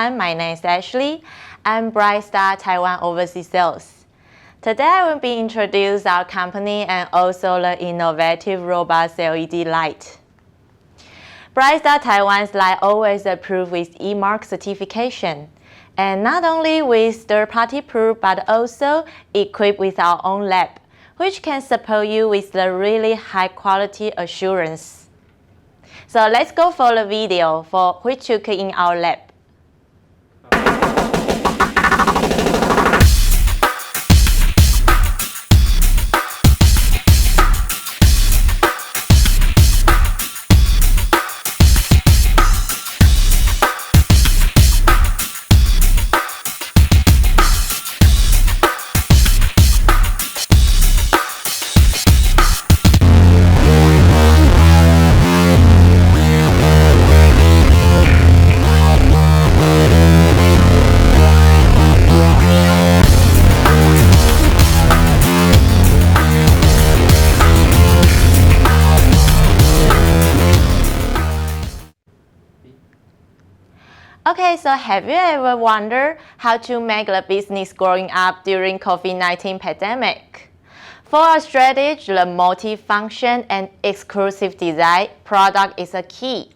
everyone, my name is Ashley. I'm Brightstar Taiwan Overseas Sales. Today I will be introduce our company and also the innovative robust LED light. Brightstar Taiwan's light always approved with E-Mark certification, and not only with third-party proof but also equipped with our own lab, which can support you with the really high-quality assurance. So let's go for the video for which you can in our lab. Okay, so have you ever wondered how to make the business growing up during COVID-19 pandemic? For a strategy, the multi-function and exclusive design product is a key.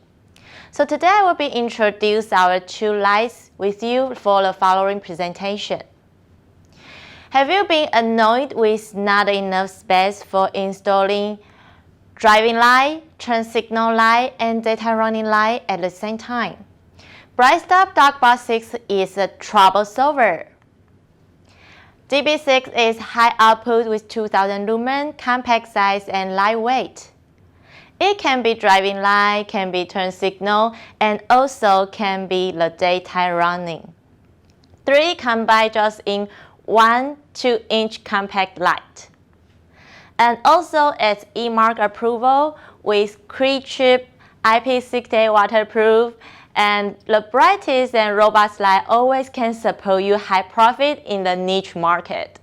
So today I will be introduce our two lights with you for the following presentation. Have you been annoyed with not enough space for installing driving light, turn signal light, and daytime running light at the same time? Brightstar Darkbox 6 is a trouble solver. DB6 is high output with 2000 lumen, compact size, and lightweight. It can be driving light, can be turn signal, and also can be the daytime running. 3 combined just in 1 2-inch compact light. And also it's E-Mark approval with Cree Chip, IP68 waterproof, and the Brightest and robust light always can support you high profit in the niche market.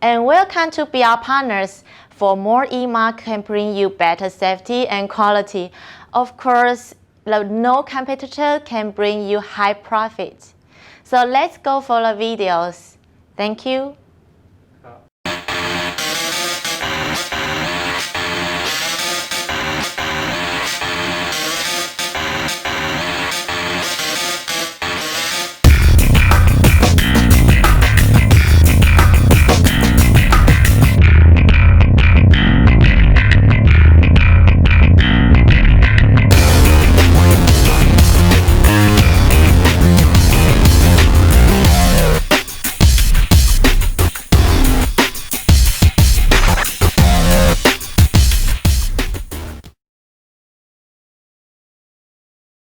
And welcome to be our partners. For more E-Mark can bring you better safety and quality. Of course, no competitor can bring you high profit. So let's go for the videos. Thank you.